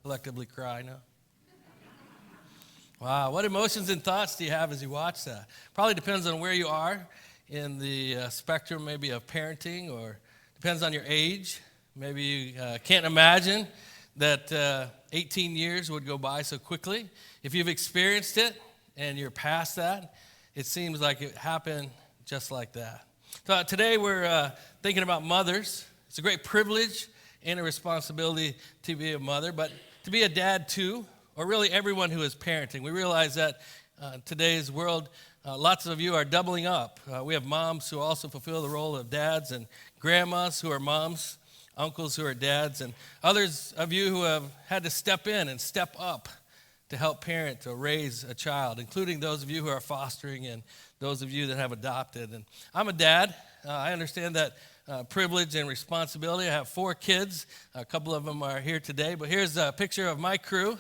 collectively cry now? Wow, what emotions and thoughts do you have as you watch that? Probably depends on where you are in the spectrum maybe of parenting, or depends on your age. Maybe you can't imagine that 18 years would go by so quickly. If you've experienced it and you're past that, it seems like it happened just like that. So today we're thinking about mothers. It's a great privilege and a responsibility to be a mother, but to be a dad too, or really everyone who is parenting. We realize that today's world, lots of you are doubling up. We have moms who also fulfill the role of dads, and grandmas who are moms, uncles who are dads, and others of you who have had to step in and step up to help parent or raise a child, including those of you who are fostering and those of you that have adopted. And I'm a dad. I understand that privilege and responsibility. I have 4 kids. A couple of them are here today, but here's a picture of my crew.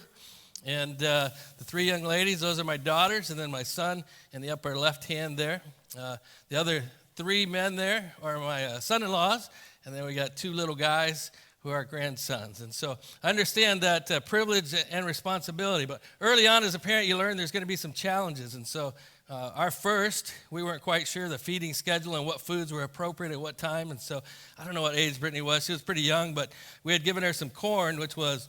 And the 3 young ladies, those are my daughters, and then my son in the upper left hand there. The other 3 men there are my son-in-laws, and then we got 2 little guys who are grandsons. And so I understand that privilege and responsibility, but early on as a parent, you learn there's going to be some challenges. And so our first, we weren't quite sure the feeding schedule and what foods were appropriate at what time. And so I don't know what age Brittany was. She was pretty young, but we had given her some corn, which was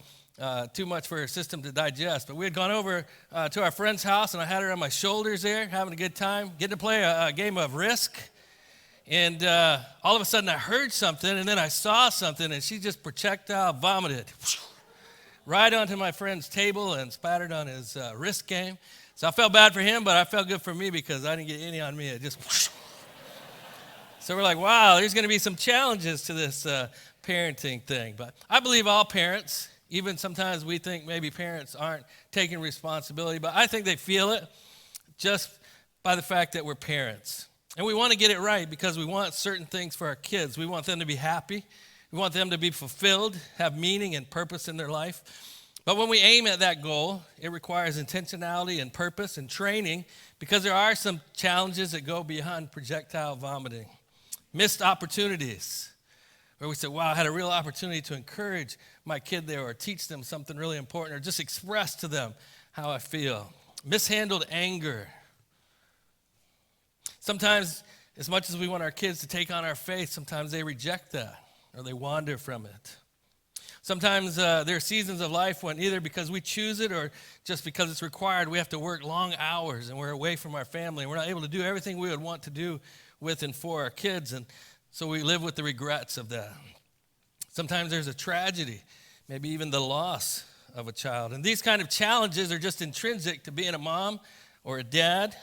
too much for her system to digest. But we had gone over to our friend's house, and I had her on my shoulders there, having a good time, getting to play a game of Risk. And all of a sudden I heard something, and then I saw something, and she just projectile vomited right onto my friend's table and spattered on his Risk game. So I felt bad for him, but I felt good for me because I didn't get any on me. It just So we're like, wow, there's going to be some challenges to this parenting thing. But I believe all parents, even sometimes we think maybe parents aren't taking responsibility, but I think they feel it just by the fact that we're parents. And we want to get it right because we want certain things for our kids. We want them to be happy. We want them to be fulfilled, have meaning and purpose in their life. But when we aim at that goal, it requires intentionality and purpose and training, because there are some challenges that go beyond projectile vomiting. Missed opportunities, where we say, wow, I had a real opportunity to encourage my kid there, or teach them something really important, or just express to them how I feel. Mishandled anger. Sometimes, as much as we want our kids to take on our faith, sometimes they reject that, or they wander from it. Sometimes there are seasons of life when either because we choose it or just because it's required, we have to work long hours and we're away from our family, and we're not able to do everything we would want to do with and for our kids, and so we live with the regrets of that. Sometimes there's a tragedy, maybe even the loss of a child, and these kind of challenges are just intrinsic to being a mom or a dad.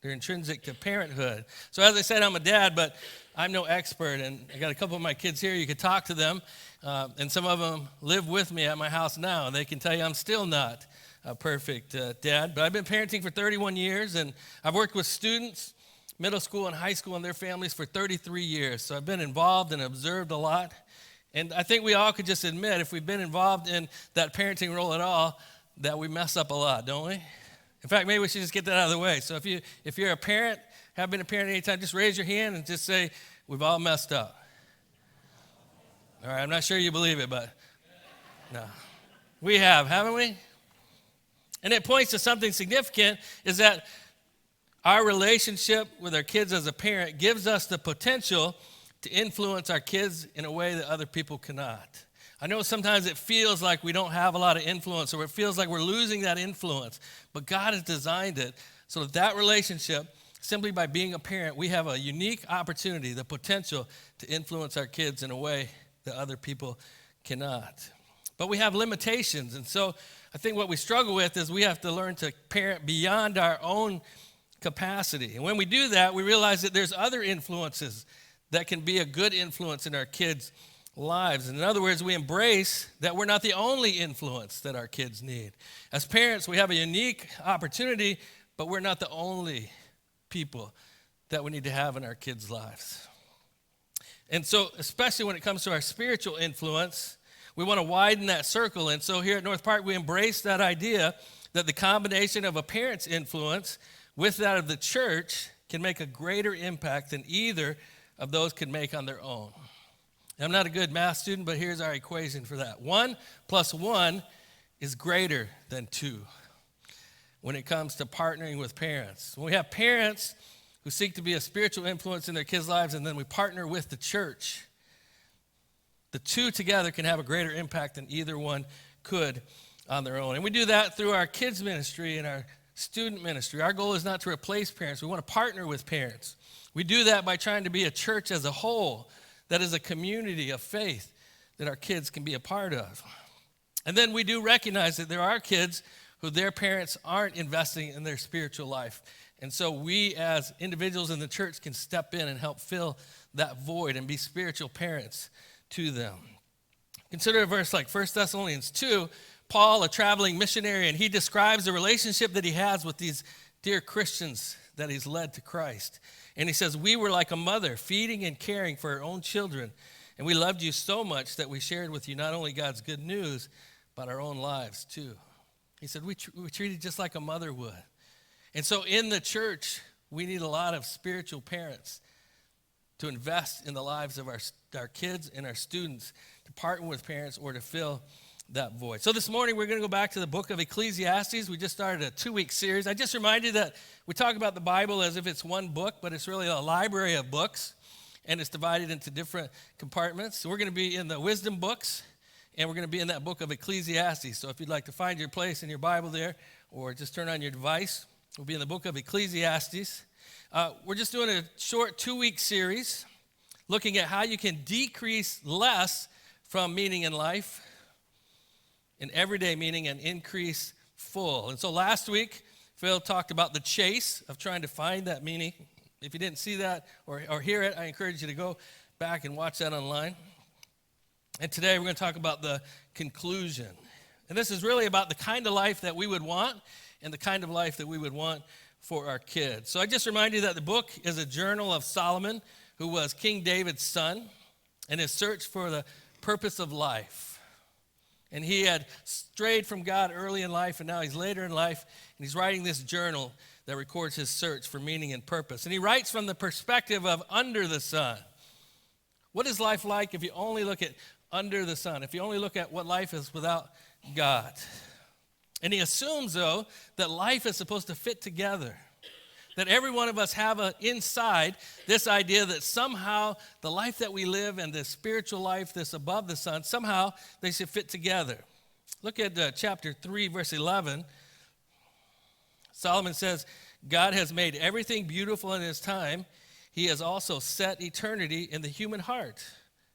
They're intrinsic to parenthood. So as I said, I'm a dad, but I'm no expert, and I got a couple of my kids here. You could talk to them, and some of them live with me at my house now, and they can tell you I'm still not a perfect dad. But I've been parenting for 31 years, and I've worked with students, middle school and high school, and their families for 33 years. So I've been involved and observed a lot. And I think we all could just admit, if we've been involved in that parenting role at all, that we mess up a lot, don't we? In fact, maybe we should just get that out of the way. So if you're a parent, have been a parent anytime, just raise your hand and just say, we've all messed up. All right, I'm not sure you believe it, but no. We have, haven't we? And it points to something significant, is that our relationship with our kids as a parent gives us the potential to influence our kids in a way that other people cannot. I know sometimes it feels like we don't have a lot of influence, or it feels like we're losing that influence, but God has designed it so that relationship, simply by being a parent, we have a unique opportunity, the potential to influence our kids in a way that other people cannot. But we have limitations, and so I think what we struggle with is we have to learn to parent beyond our own capacity. And when we do that, we realize that there's other influences that can be a good influence in our kids' lives. And in other words, we embrace that we're not the only influence that our kids need. As parents, we have a unique opportunity, but we're not the only people that we need to have in our kids' lives. And so, especially when it comes to our spiritual influence, we want to widen that circle. And so here at North Park, we embrace that idea that the combination of a parent's influence with that of the church can make a greater impact than either of those could make on their own. I'm not a good math student, but here's our equation for that. 1 + 1 is greater than 2 when it comes to partnering with parents. When we have parents who seek to be a spiritual influence in their kids' lives, and then we partner with the church, the 2 together can have a greater impact than either one could on their own. And we do that through our kids' ministry and our student ministry. Our goal is not to replace parents. We want to partner with parents. We do that by trying to be a church as a whole that is a community of faith that our kids can be a part of. And then we do recognize that there are kids who their parents aren't investing in their spiritual life. And so we as individuals in the church can step in and help fill that void and be spiritual parents to them. Consider a verse like 1 Thessalonians 2. Paul, a traveling missionary, and he describes the relationship that he has with these dear Christians that he's led to Christ. And he says, we were like a mother feeding and caring for her own children. And we loved you so much that we shared with you not only God's good news, but our own lives too. He said, we treated just like a mother would. And so in the church, we need a lot of spiritual parents to invest in the lives of our kids and our students, to partner with parents or to fill that void. So this morning, we're going to go back to the Book of Ecclesiastes. We just started a 2-week series. I just remind you that we talk about the Bible as if it's one book, but it's really a library of books, and it's divided into different compartments. So we're going to be in the wisdom books, and we're going to be in that Book of Ecclesiastes. So if you'd like to find your place in your Bible there, or just turn on your device, we'll be in the Book of Ecclesiastes. We're just doing a short 2-week series looking at how you can decrease less from meaning in life and everyday meaning and increase full. And so last week, Phil talked about the chase of trying to find that meaning. If you didn't see that or hear it, I encourage you to go back and watch that online. And today we're going to talk about the conclusion. And this is really about the kind of life that we would want and the kind of life that we would want for our kids. So I just remind you that the book is a journal of Solomon, who was King David's son, and his search for the purpose of life. And he had strayed from God early in life, and now he's later in life, and he's writing this journal that records his search for meaning and purpose. And he writes from the perspective of under the sun. What is life like if you only look at under the sun, if you only look at what life is without God? And he assumes, though, that life is supposed to fit together, that every one of us have inside this idea that somehow the life that we live and the spiritual life that's above the sun, somehow they should fit together. Look at chapter 3, verse 11. Solomon says, God has made everything beautiful in his time. He has also set eternity in the human heart.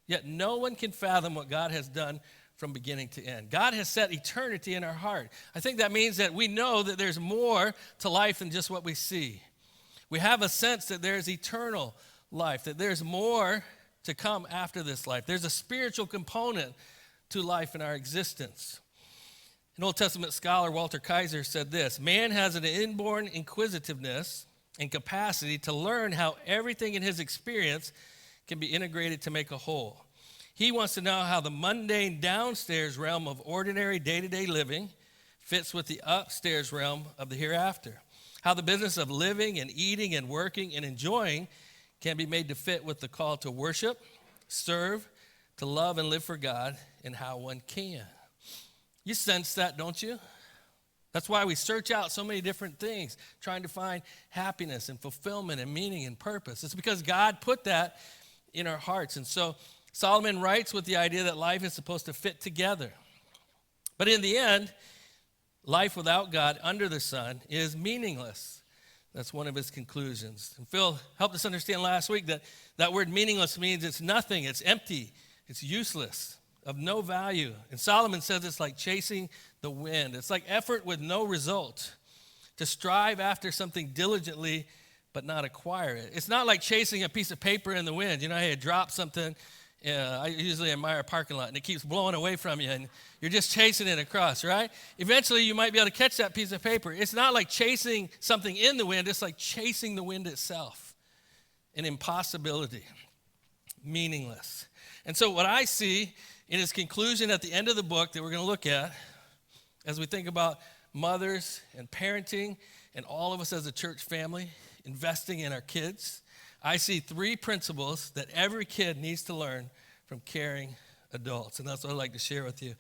Yet no one can fathom what God has done from beginning to end. God has set eternity in our heart. I think that means that we know that there's more to life than just what we see. We have a sense that there's eternal life, that there's more to come after this life. There's a spiritual component to life in our existence. An Old Testament scholar, Walter Kaiser, said this: man has an inborn inquisitiveness and capacity to learn how everything in his experience can be integrated to make a whole. He wants to know how the mundane downstairs realm of ordinary day-to-day living fits with the upstairs realm of the hereafter. How the business of living and eating and working and enjoying can be made to fit with the call to worship, serve, to love and live for God, and how one can. You sense that, don't you? That's why we search out so many different things, trying to find happiness and fulfillment and meaning and purpose. It's because God put that in our hearts. And so Solomon writes with the idea that life is supposed to fit together. But in the end, life without God under the sun is meaningless. That's one of his conclusions. And Phil helped us understand last week that that word meaningless means it's nothing, it's empty, it's useless, of no value. And Solomon says it's like chasing the wind. It's like effort with no result. To strive after something diligently but not acquire it. It's not like chasing a piece of paper in the wind. You know, hey, drop something. I usually admire a parking lot, and it keeps blowing away from you, and you're just chasing it across, right? Eventually, you might be able to catch that piece of paper. It's not like chasing something in the wind. It's like chasing the wind itself. An impossibility. Meaningless. And so what I see in his conclusion at the end of the book that we're going to look at as we think about mothers and parenting and all of us as a church family investing in our kids, I see 3 principles that every kid needs to learn from caring adults. And that's what I'd like to share with you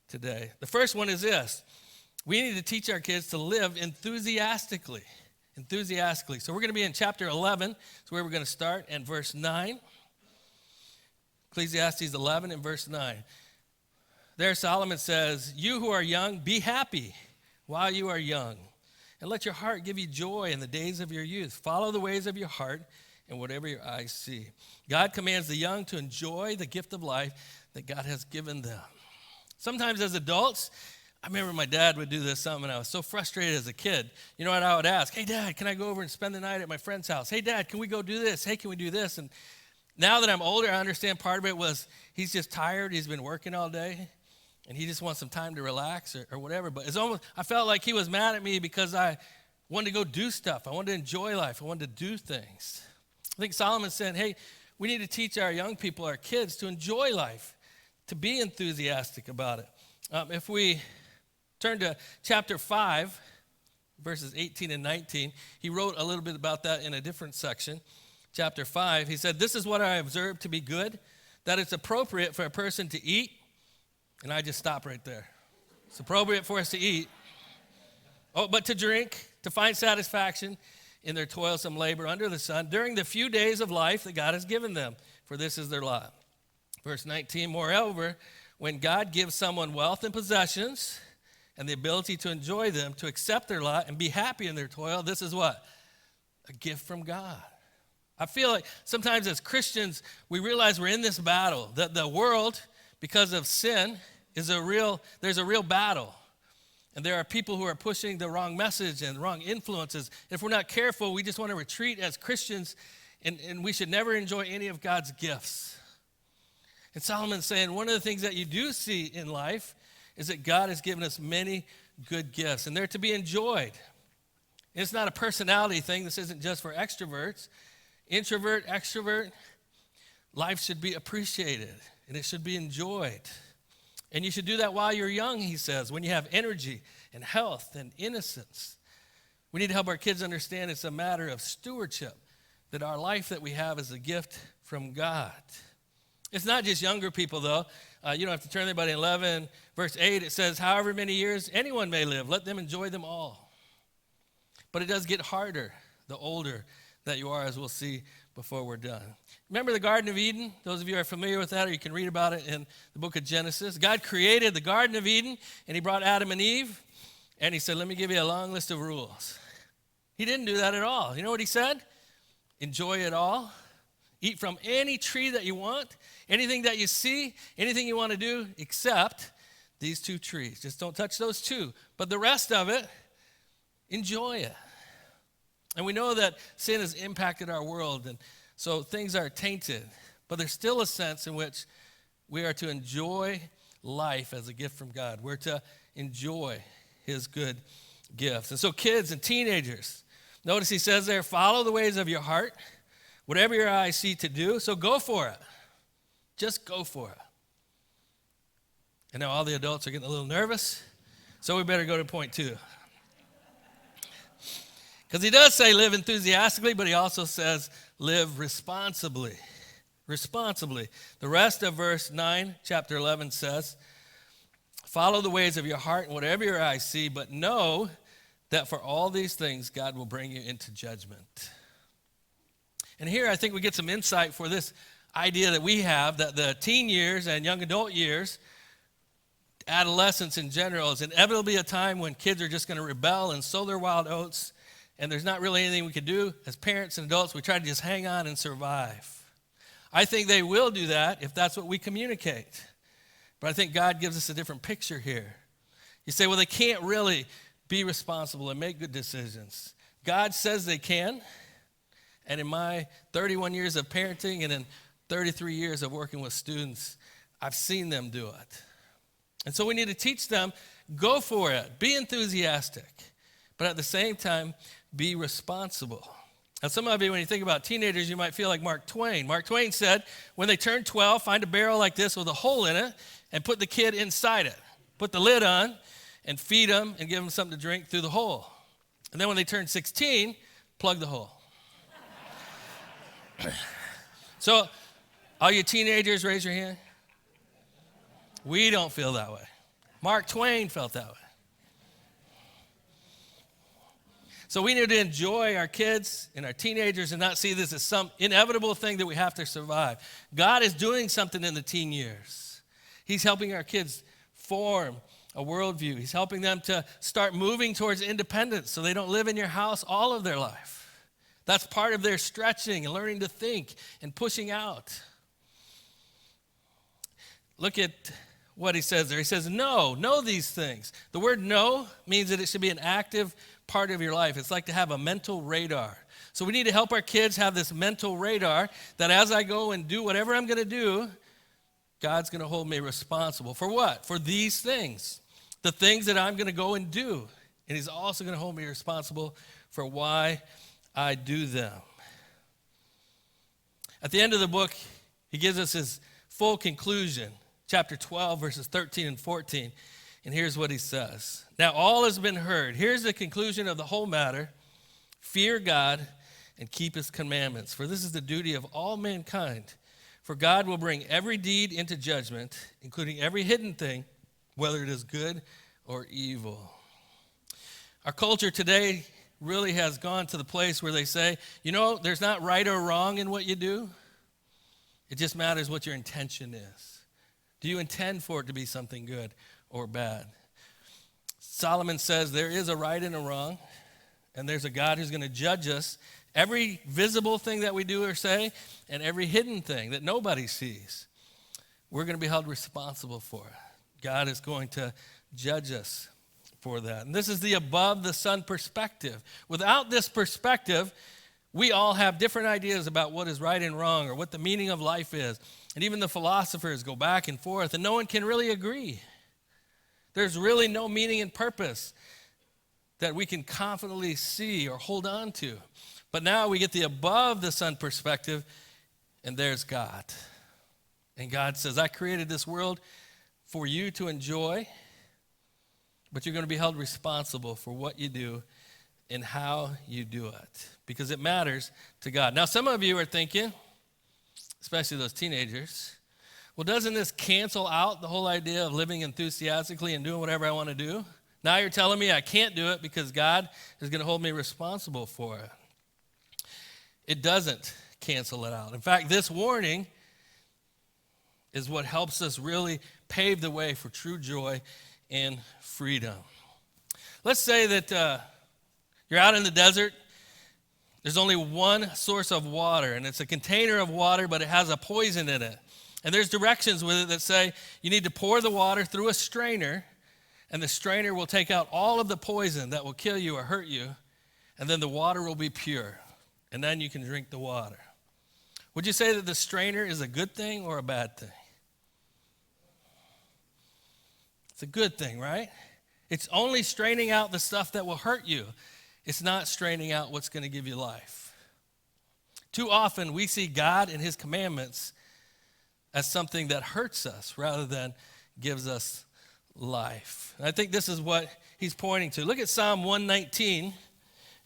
today. The first one is this. We need to teach our kids to live enthusiastically. Enthusiastically. So we're going to be in chapter 11. That's where we're going to start, and verse 9. Ecclesiastes 11 and verse 9. There Solomon says, "You who are young, be happy while you are young, and let your heart give you joy in the days of your youth. Follow the ways of your heart and whatever your eyes see." God commands the young to enjoy the gift of life that God has given them. Sometimes as adults, I remember my dad would do this something, and I was so frustrated as a kid. You know what I would ask? "Hey, Dad, can I go over and spend the night at my friend's house? Hey, Dad, can we go do this? Hey, can we do this?" And now that I'm older, I understand part of it was he's just tired. He's been working all day, and he just wants some time to relax or whatever. But it's almost, I felt like he was mad at me because I wanted to go do stuff. I wanted to enjoy life. I wanted to do things. I think Solomon's saying, hey, we need to teach our young people, our kids, to enjoy life, to be enthusiastic about it. If we turn to chapter 5, verses 18 and 19, he wrote a little bit about that in a different section. Chapter 5, he said, "This is what I observed to be good, that it's appropriate for a person to eat." And I just stop right there. It's appropriate for us to eat. Oh, but to drink, to find satisfaction in their toilsome labor under the sun during the few days of life that God has given them, for this is their lot. Verse 19, "Moreover, when God gives someone wealth and possessions and the ability to enjoy them, to accept their lot and be happy in their toil, this is what? A gift from God." I feel like sometimes as Christians, we realize we're in this battle, that the world, because of sin, there's a real battle. And there are people who are pushing the wrong message and wrong influences. If we're not careful, we just want to retreat as Christians, and we should never enjoy any of God's gifts. And Solomon's saying one of the things that you do see in life is that God has given us many good gifts, and they're to be enjoyed. And it's not a personality thing. This isn't just for extroverts. Introvert, extrovert, life should be appreciated, and it should be enjoyed. And you should do that while you're young, he says, when you have energy and health and innocence. We need to help our kids understand it's a matter of stewardship, that our life that we have is a gift from God. It's not just younger people, though. You don't have to turn there, but in 11, verse 8, it says, "However many years anyone may live, let them enjoy them all." But it does get harder the older that you are, as we'll see before we're done. Remember the Garden of Eden? Those of you who are familiar with that, or you can read about it in the book of Genesis. God created the Garden of Eden, and he brought Adam and Eve, and he said, "Let me give you a long list of rules." He didn't do that at all. You know what he said? Enjoy it all. Eat from any tree that you want, anything that you see, anything you want to do, except these two trees. Just don't touch those two. But the rest of it, enjoy it. And we know that sin has impacted our world, and so things are tainted. But there's still a sense in which we are to enjoy life as a gift from God. We're to enjoy his good gifts. And so kids and teenagers, notice he says there, "Follow the ways of your heart, whatever your eyes see to do." So go for it. Just go for it. And now all the adults are getting a little nervous, so we better go to point 2. Because he does say live enthusiastically, but he also says live responsibly. Responsibly. The rest of verse 9, chapter 11 says, "Follow the ways of your heart and whatever your eyes see, but know that for all these things God will bring you into judgment." And here I think we get some insight for this idea that we have, that the teen years and young adult years, adolescence in general, is inevitably a time when kids are just going to rebel and sow their wild oats. And there's not really anything we can do as parents and adults. We try to just hang on and survive. I think they will do that if that's what we communicate. But I think God gives us a different picture here. You say, well, they can't really be responsible and make good decisions. God says they can. And in my 31 years of parenting and in 33 years of working with students, I've seen them do it. And so we need to teach them, go for it, be enthusiastic. But at the same time, be responsible. Now, some of you, when you think about teenagers, you might feel like Mark Twain. Mark Twain said, when they turn 12, find a barrel like this with a hole in it and put the kid inside it. Put the lid on and feed them and give them something to drink through the hole. And then when they turn 16, plug the hole. So, all you teenagers, raise your hand. We don't feel that way. Mark Twain felt that way. So we need to enjoy our kids and our teenagers and not see this as some inevitable thing that we have to survive. God is doing something in the teen years. He's helping our kids form a worldview. He's helping them to start moving towards independence so they don't live in your house all of their life. That's part of their stretching and learning to think and pushing out. Look at what he says there. He says, know these things. The word know means that it should be an active part of your life. It's like to have a mental radar. So we need to help our kids have this mental radar that as I go and do whatever I'm going to do, God's going to hold me responsible. For what? For these things. The things that I'm going to go and do. And he's also going to hold me responsible for why I do them. At the end of the book, he gives us his full conclusion. Chapter 12, verses 13 and 14. And here's what he says. Now all has been heard. Here's the conclusion of the whole matter. Fear God and keep his commandments, for this is the duty of all mankind. For God will bring every deed into judgment, including every hidden thing, whether it is good or evil. Our culture today really has gone to the place where they say, there's not right or wrong in what you do. It just matters what your intention is. Do you intend for it to be something good or bad? Solomon says there is a right and a wrong, and there's a God who's going to judge us. Every visible thing that we do or say, and every hidden thing that nobody sees, we're going to be held responsible for it. God is going to judge us for that. And this is the above the sun perspective. Without this perspective, we all have different ideas about what is right and wrong or what the meaning of life is. And even the philosophers go back and forth, and no one can really agree. There's really no meaning and purpose that we can confidently see or hold on to. But now we get the above the sun perspective, and there's God. And God says, I created this world for you to enjoy, but you're going to be held responsible for what you do and how you do it, because it matters to God. Now, some of you are thinking, especially those teenagers, well, doesn't this cancel out the whole idea of living enthusiastically and doing whatever I want to do? Now you're telling me I can't do it because God is going to hold me responsible for it. It doesn't cancel it out. In fact, this warning is what helps us really pave the way for true joy and freedom. Let's say that you're out in the desert. There's only one source of water, and it's a container of water, but it has a poison in it. And there's directions with it that say you need to pour the water through a strainer, and the strainer will take out all of the poison that will kill you or hurt you, and then the water will be pure, and then you can drink the water. Would you say that the strainer is a good thing or a bad thing? It's a good thing, right? It's only straining out the stuff that will hurt you. It's not straining out what's going to give you life. Too often we see God and his commandments as something that hurts us rather than gives us life. And I think this is what he's pointing to. Look at Psalm 119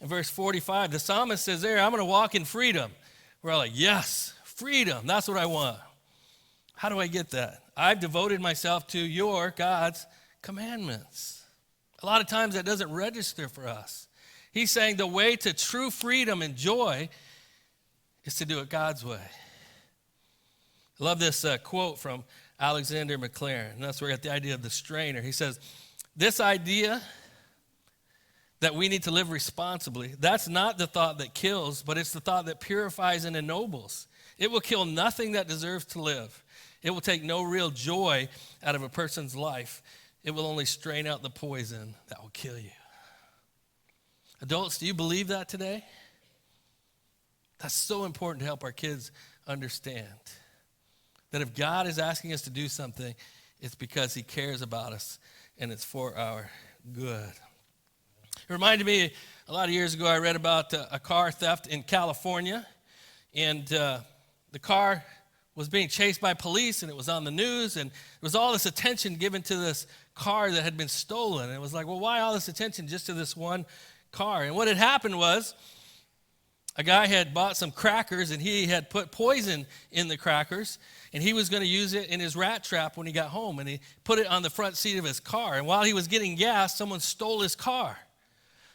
and verse 45. The psalmist says there, I'm going to walk in freedom. We're all like, yes, freedom. That's what I want. How do I get that? I've devoted myself to your, God's, commandments. A lot of times that doesn't register for us. He's saying the way to true freedom and joy is to do it God's way. I love this quote from Alexander McLaren, and that's where we got the idea of the strainer. He says, this idea that we need to live responsibly, that's not the thought that kills, but it's the thought that purifies and ennobles. It will kill nothing that deserves to live. It will take no real joy out of a person's life. It will only strain out the poison that will kill you. Adults, do you believe that today? That's so important to help our kids understand. That if God is asking us to do something, it's because he cares about us and it's for our good. It reminded me, a lot of years ago, I read about a car theft in California. And the car was being chased by police, and it was on the news, and there was all this attention given to this car that had been stolen. And it was like, well, why all this attention just to this one car? And what had happened was A guy had bought some crackers, and he had put poison in the crackers, and he was going to use it in his rat trap when he got home, and he put it on the front seat of his car. And while he was getting gas, someone stole his car.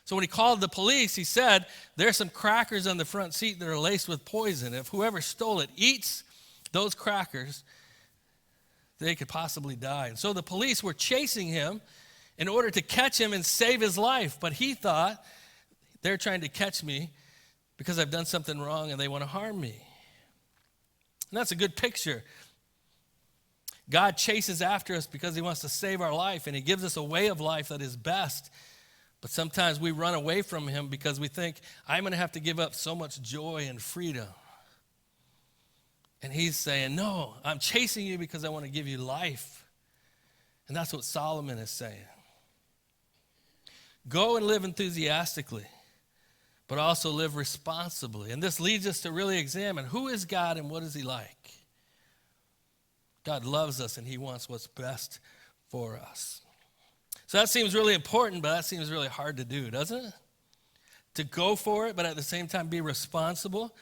So when he called the police, he said, there's some crackers on the front seat that are laced with poison. If whoever stole it eats those crackers, they could possibly die. And so the police were chasing him in order to catch him and save his life. But he thought, they're trying to catch me because I've done something wrong and they want to harm me. And that's a good picture. God chases after us because he wants to save our life, and he gives us a way of life that is best. But sometimes we run away from him because we think, I'm going to have to give up so much joy and freedom. And he's saying, no, I'm chasing you because I want to give you life. And that's what Solomon is saying. Go and live enthusiastically, but also live responsibly. And this leads us to really examine, who is God and what is he like? God loves us and he wants what's best for us. So that seems really important, but that seems really hard to do, doesn't it? To go for it, but at the same time be responsible.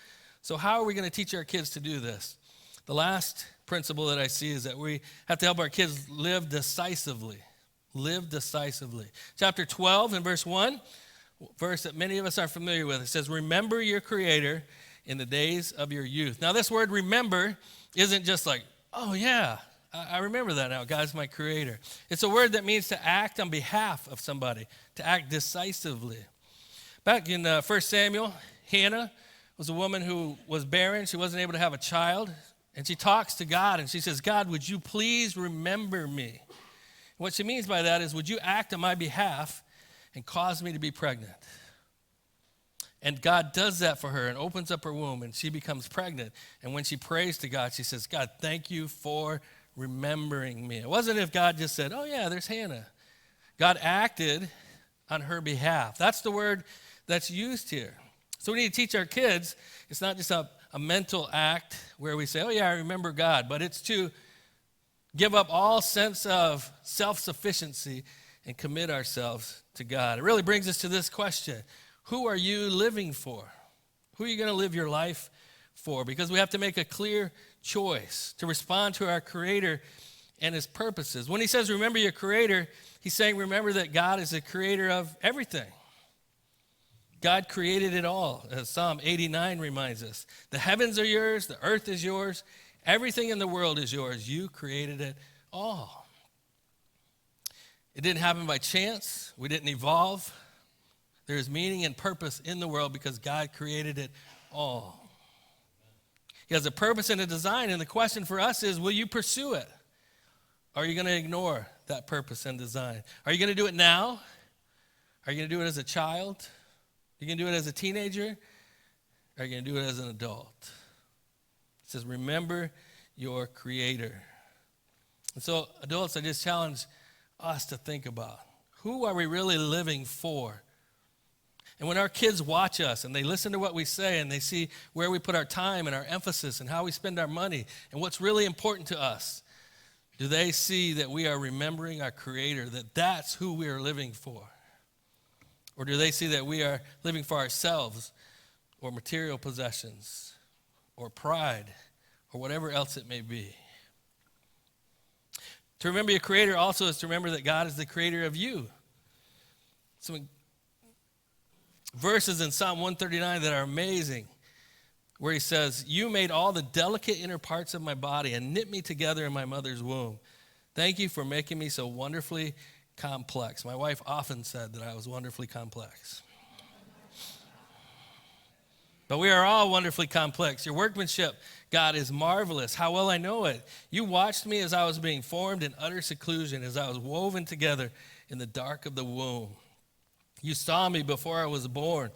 So how are we going to teach our kids to do this? The last principle that I see is that we have to help our kids live decisively. Live decisively. Chapter 12 and verse 1, verse that many of us are familiar with. It says, remember your Creator in the days of your youth. Now this word remember isn't just like, oh yeah, I remember that now. God's my Creator. It's a word that means to act on behalf of somebody, to act decisively. Back in 1 Samuel, Hannah was a woman who was barren. She wasn't able to have a child. And she talks to God and she says, God, would you please remember me? What she means by that is, would you act on my behalf and cause me to be pregnant? And God does that for her and opens up her womb and she becomes pregnant. And when she prays to God, she says, God, thank you for remembering me. It wasn't if God just said, oh yeah, there's Hannah. God acted on her behalf. That's the word that's used here. So we need to teach our kids, it's not just a mental act where we say, oh yeah, I remember God, but it's to give up all sense of self-sufficiency and commit ourselves to God. It really brings us to this question. Who are you living for? Who are you going to live your life for? Because we have to make a clear choice to respond to our Creator and his purposes. When he says, remember your Creator, he's saying, remember that God is the creator of everything. God created it all, as Psalm 89 reminds us. The heavens are yours, the earth is yours, everything in the world is yours. You created it all. It didn't happen by chance. We didn't evolve. There is meaning and purpose in the world because God created it all. He has a purpose and a design, and the question for us is, will you pursue it? Or are you going to ignore that purpose and design? Are you going to do it now? Are you going to do it as a child? Are you going to do it as a teenager? Or are you going to do it as an adult? It says, remember your Creator. And so, adults, I just challenge us to think about, who are we really living for? And when our kids watch us and they listen to what we say and they see where we put our time and our emphasis and how we spend our money and what's really important to us, do they see that we are remembering our Creator, that that's who we are living for? Or do they see that we are living for ourselves or material possessions or pride or whatever else it may be? To remember your Creator also is to remember that God is the creator of you. Some verses in Psalm 139 that are amazing, where he says, you made all the delicate inner parts of my body and knit me together in my mother's womb. Thank you for making me so wonderfully complex. My wife often said that I was wonderfully complex. But we are all wonderfully complex. Your workmanship, God, is marvelous. How well I know it. You watched me as I was being formed in utter seclusion, as I was woven together in the dark of the womb. You saw me before I was born.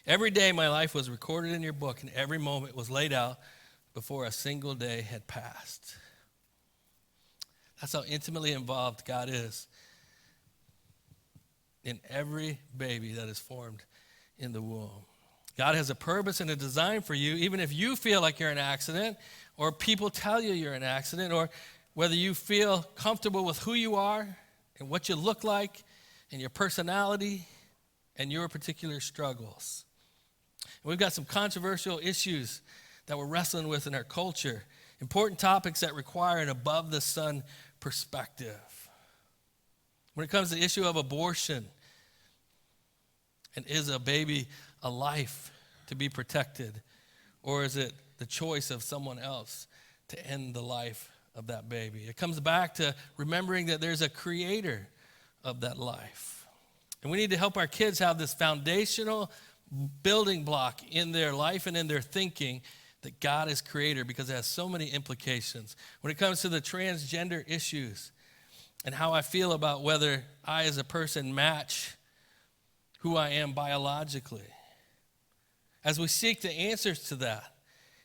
Every day my life was recorded in your book, and every moment was laid out before a single day had passed. That's how intimately involved God is in every baby that is formed in the womb. God has a purpose and a design for you, even if you feel like you're an accident, or people tell you you're an accident, or whether you feel comfortable with who you are and what you look like and your personality and your particular struggles. We've got some controversial issues that we're wrestling with in our culture, important topics that require an above-the-sun perspective. When it comes to the issue of abortion, and is a baby a life to be protected, or is it the choice of someone else to end the life of that baby? It comes back to remembering that there's a creator of that life. And we need to help our kids have this foundational building block in their life and in their thinking that God is creator, because it has so many implications. When it comes to the transgender issues and how I feel about whether I as a person match who I am biologically, as we seek the answers to that,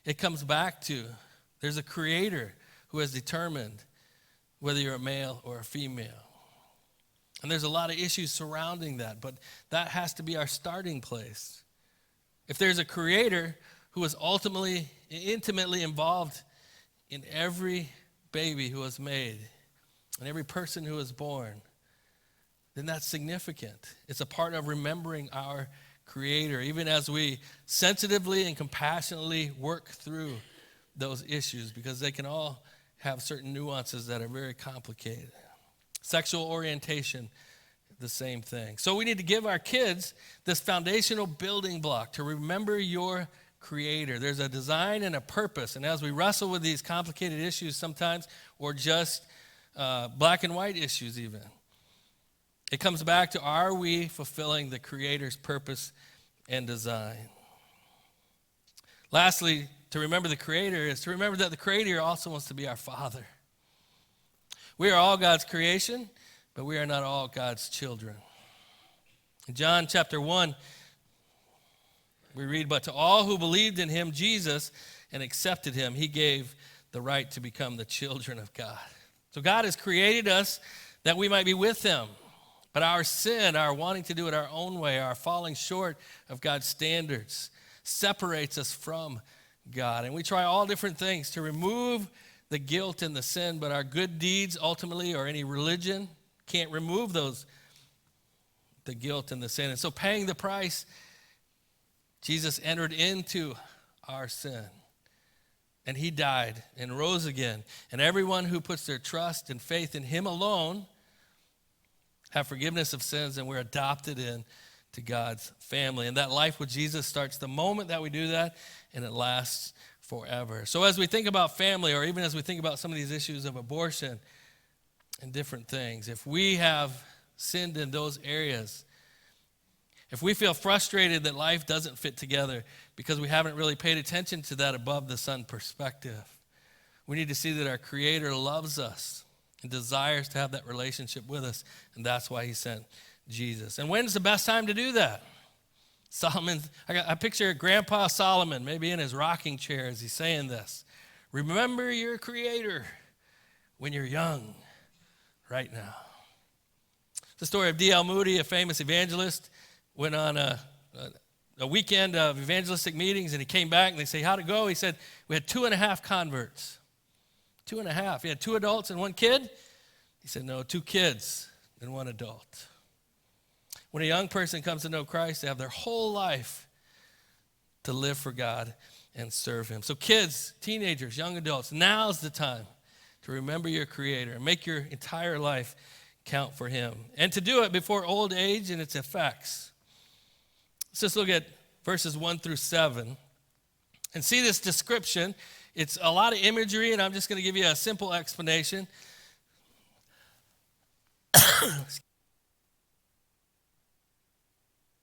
it comes back to there's a creator who has determined whether you're a male or a female. And there's a lot of issues surrounding that, but that has to be our starting place. If there's a creator who is ultimately, intimately involved in every baby who is made and every person who is born, then that's significant. It's a part of remembering our creator, even as we sensitively and compassionately work through those issues, because they can all have certain nuances that are very complicated. Sexual orientation, the same thing. So we need to give our kids this foundational building block to remember your creator. There's a design and a purpose. And as we wrestle with these complicated issues sometimes, or just black and white issues even, it comes back to, are we fulfilling the creator's purpose and design? Lastly, to remember the creator is to remember that the creator also wants to be our father. We are all God's creation, but we are not all God's children. In John chapter 1, we read, "But to all who believed in him, Jesus, and accepted him, he gave the right to become the children of God." So God has created us that we might be with him. But our sin, our wanting to do it our own way, our falling short of God's standards, separates us from God. And we try all different things to remove the guilt and the sin, but our good deeds ultimately, or any religion, can't remove the guilt and the sin. And so paying the price, Jesus entered into our sin. And he died and rose again. And everyone who puts their trust and faith in him alone have forgiveness of sins, and we're adopted in to God's family. And that life with Jesus starts the moment that we do that, and it lasts forever. So as we think about family, or even as we think about some of these issues of abortion and different things, if we have sinned in those areas, if we feel frustrated that life doesn't fit together because we haven't really paid attention to that above the sun perspective, we need to see that our Creator loves us and desires to have that relationship with us, and that's why he sent Jesus. And when's the best time to do that? Solomon, I picture Grandpa Solomon maybe in his rocking chair as he's saying this. Remember your Creator when you're young, right now. The story of D.L. Moody, a famous evangelist, went on a weekend of evangelistic meetings, and he came back, and they say, how'd it go? He said, we had 2.5 converts. 2.5. He had 2 adults and 1 kid. He said, no, 2 kids and 1 adult. When a young person comes to know Christ, they have their whole life to live for God and serve him. So kids, teenagers, young adults, now's the time to remember your Creator and make your entire life count for him. And to do it before old age and its effects. Let's just look at verses 1 through 7 and see this description. It's a lot of imagery, and I'm just going to give you a simple explanation.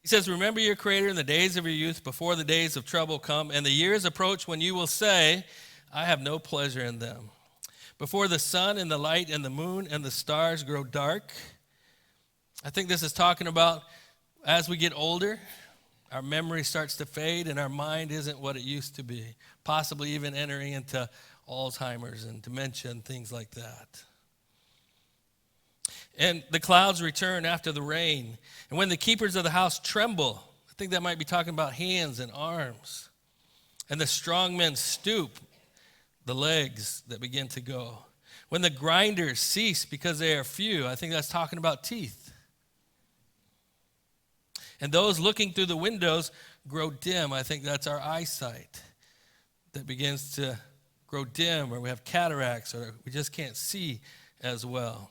He says, remember your Creator in the days of your youth, before the days of trouble come, and the years approach when you will say, I have no pleasure in them. Before the sun and the light and the moon and the stars grow dark. I think this is talking about as we get older, our memory starts to fade and our mind isn't what it used to be, possibly even entering into Alzheimer's and dementia and things like that. And the clouds return after the rain. And when the keepers of the house tremble, I think that might be talking about hands and arms. And the strong men stoop, the legs that begin to go. When the grinders cease because they are few, I think that's talking about teeth. And those looking through the windows grow dim. I think that's our eyesight that begins to grow dim, or we have cataracts, or we just can't see as well.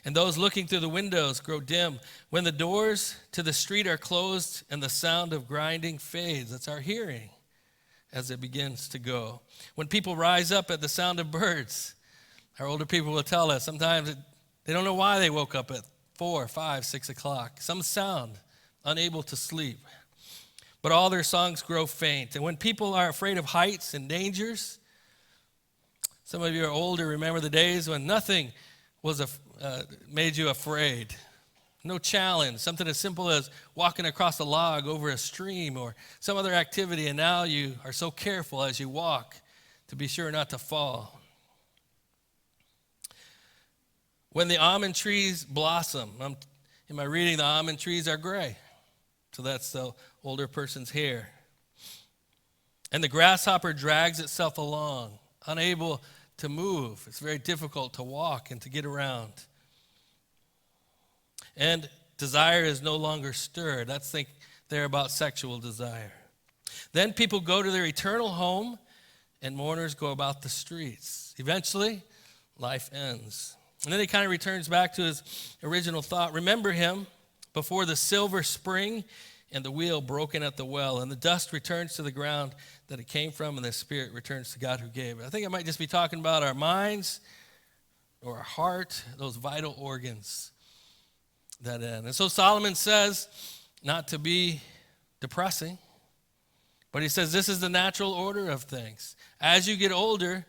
And those looking through the windows grow dim. When the doors to the street are closed and the sound of grinding fades, that's our hearing as it begins to go. When people rise up at the sound of birds, our older people will tell us sometimes they don't know why they woke up at 4, 5, 6 o'clock. Some sound, unable to sleep. But all their songs grow faint. And when people are afraid of heights and dangers, some of you are older, remember the days when nothing was made you afraid. No challenge, something as simple as walking across a log over a stream or some other activity, and now you are so careful as you walk to be sure not to fall. When the almond trees blossom, in my reading, the almond trees are gray. So that's the older person's hair. And the grasshopper drags itself along, unable to move. It's very difficult to walk and to get around. And desire is no longer stirred. That's there about sexual desire. Then people go to their eternal home, and mourners go about the streets. Eventually, life ends. And then he kind of returns back to his original thought. Remember him before the silver spring and the wheel broken at the well, and the dust returns to the ground that it came from, and the spirit returns to God who gave it. I think I might just be talking about our minds or our heart, those vital organs that end. And so Solomon says not to be depressing, but he says this is the natural order of things. As you get older,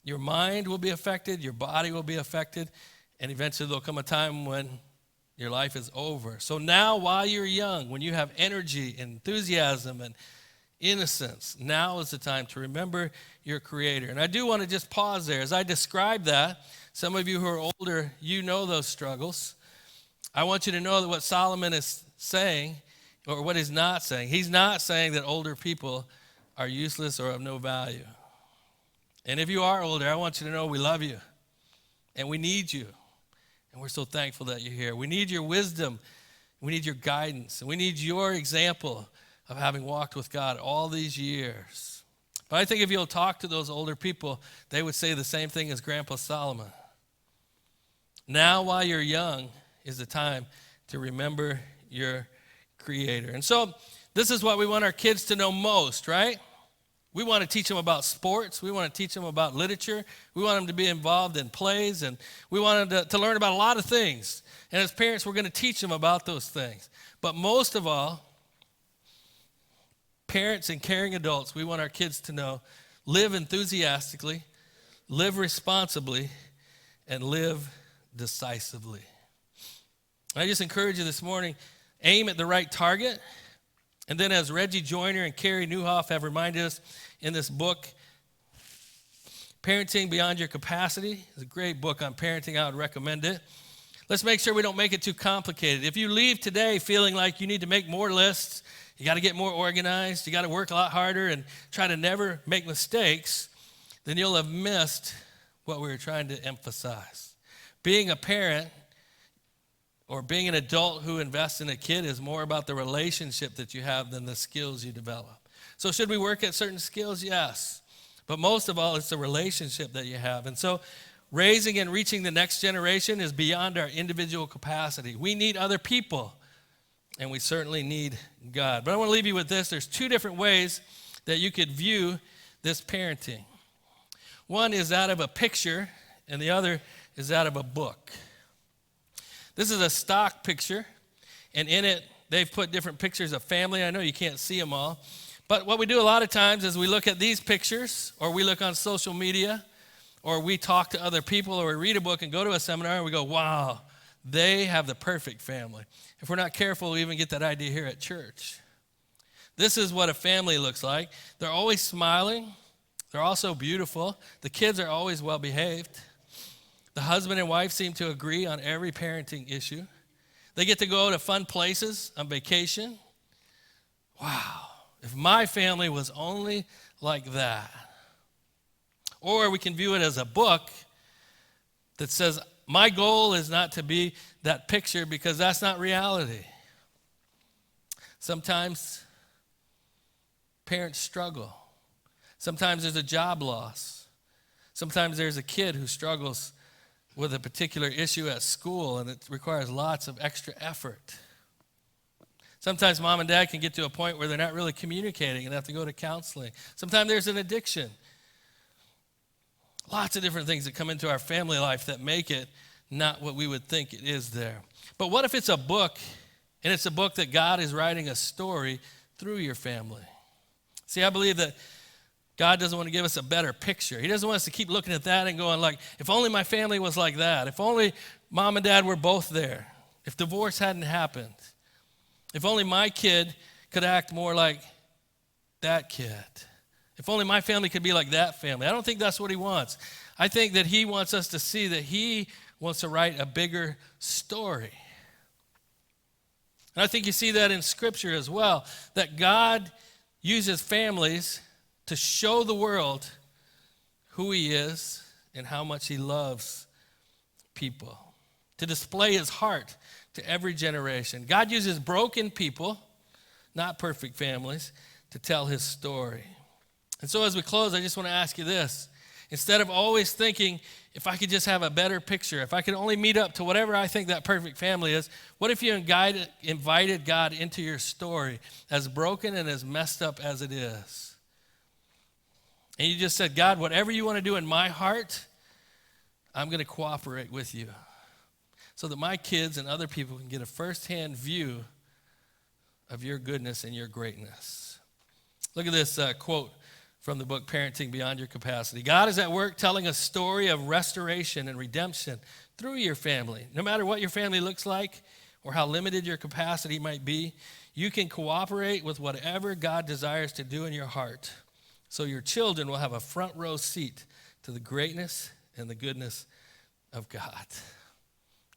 your mind will be affected, your body will be affected, and eventually there'll come a time when your life is over. So now, while you're young, when you have energy, enthusiasm, and innocence, now is the time to remember your Creator. And I do want to just pause there. As I describe that, some of you who are older, you know those struggles. I want you to know that what Solomon is saying, or what he's not saying, he's not saying that older people are useless or of no value. And if you are older, I want you to know we love you, and we need you. And we're so thankful that you're here. We need your wisdom. We need your guidance. And we need your example of having walked with God all these years. But I think if you'll talk to those older people, they would say the same thing as Grandpa Solomon. Now, while you're young, is the time to remember your Creator. And so this is what we want our kids to know most, right? We want to teach them about sports. We want to teach them about literature. We want them to be involved in plays, and we want them to learn about a lot of things. And as parents, we're going to teach them about those things. But most of all, parents and caring adults, we want our kids to know, live enthusiastically, live responsibly, and live decisively. I just encourage you this morning, aim at the right target. And then as Reggie Joyner and Carrie Newhoff have reminded us in this book, Parenting Beyond Your Capacity, is a great book on parenting. I would recommend it. Let's make sure we don't make it too complicated. If you leave today feeling like you need to make more lists, you got to get more organized, you got to work a lot harder and try to never make mistakes, then you'll have missed what we were trying to emphasize. Being a parent or being an adult who invests in a kid is more about the relationship that you have than the skills you develop. So should we work at certain skills? Yes. But most of all, it's the relationship that you have. And so raising and reaching the next generation is beyond our individual capacity. We need other people, and we certainly need God. But I want to leave you with this. There's two different ways that you could view this parenting. One is that of a picture, and the other is that of a book. This is a stock picture, and in it, they've put different pictures of family. I know you can't see them all, but what we do a lot of times is we look at these pictures, or we look on social media, or we talk to other people, or we read a book and go to a seminar, and we go, wow, they have the perfect family. If we're not careful, we even get that idea here at church. This is what a family looks like. They're always smiling. They're also beautiful. The kids are always well behaved. The husband and wife seem to agree on every parenting issue. They get to go to fun places on vacation. Wow, if my family was only like that. Or we can view it as a book that says, my goal is not to be that picture because that's not reality. Sometimes parents struggle. Sometimes there's a job loss. Sometimes there's a kid who struggles with a particular issue at school, and it requires lots of extra effort. Sometimes mom and dad can get to a point where they're not really communicating and have to go to counseling. Sometimes there's an addiction. Lots of different things that come into our family life that make it not what we would think it is there. But what if it's a book, and it's a book that God is writing a story through your family? See, I believe that God doesn't want to give us a better picture. He doesn't want us to keep looking at that and going like, if only my family was like that. If only mom and dad were both there. If divorce hadn't happened. If only my kid could act more like that kid. If only my family could be like that family. I don't think that's what he wants. I think that he wants us to see that he wants to write a bigger story. And I think you see that in Scripture as well, that God uses families to show the world who he is and how much he loves people, to display his heart to every generation. God uses broken people, not perfect families, to tell his story. And so as we close, I just want to ask you this. Instead of always thinking, if I could just have a better picture, if I could only meet up to whatever I think that perfect family is, what if you invited God into your story, as broken and as messed up as it is? And you just said, God, whatever you want to do in my heart, I'm going to cooperate with you so that my kids and other people can get a firsthand view of your goodness and your greatness. Look at this quote from the book, Parenting Beyond Your Capacity. God is at work telling a story of restoration and redemption through your family. No matter what your family looks like or how limited your capacity might be, you can cooperate with whatever God desires to do in your heart, so your children will have a front row seat to the greatness and the goodness of God.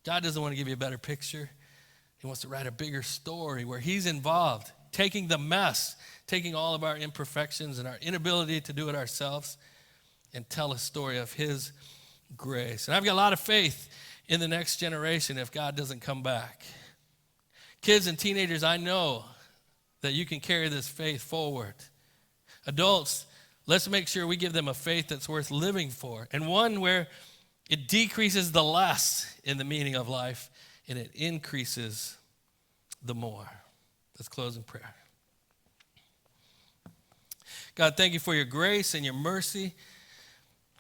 God doesn't want to give you a better picture. He wants to write a bigger story where he's involved, taking the mess, taking all of our imperfections and our inability to do it ourselves, and tell a story of his grace. And I've got a lot of faith in the next generation if God doesn't come back. Kids and teenagers, I know that you can carry this faith forward. Adults, let's make sure we give them a faith that's worth living for, and one where it decreases the less in the meaning of life and it increases the more. Let's close in prayer. God, thank you for your grace and your mercy.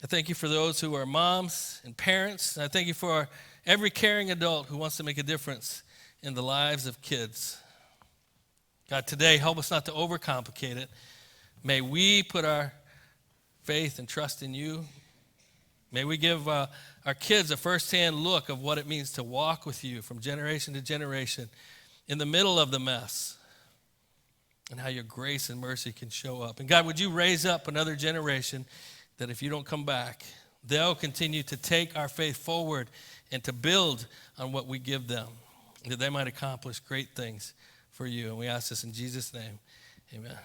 I thank you for those who are moms and parents. And I thank you for every caring adult who wants to make a difference in the lives of kids. God, today, help us not to overcomplicate it. May we put our faith and trust in you. May we give our kids a firsthand look of what it means to walk with you from generation to generation in the middle of the mess, and how your grace and mercy can show up. And God, would you raise up another generation that if you don't come back, they'll continue to take our faith forward and to build on what we give them, that they might accomplish great things for you. And we ask this in Jesus' name. Amen.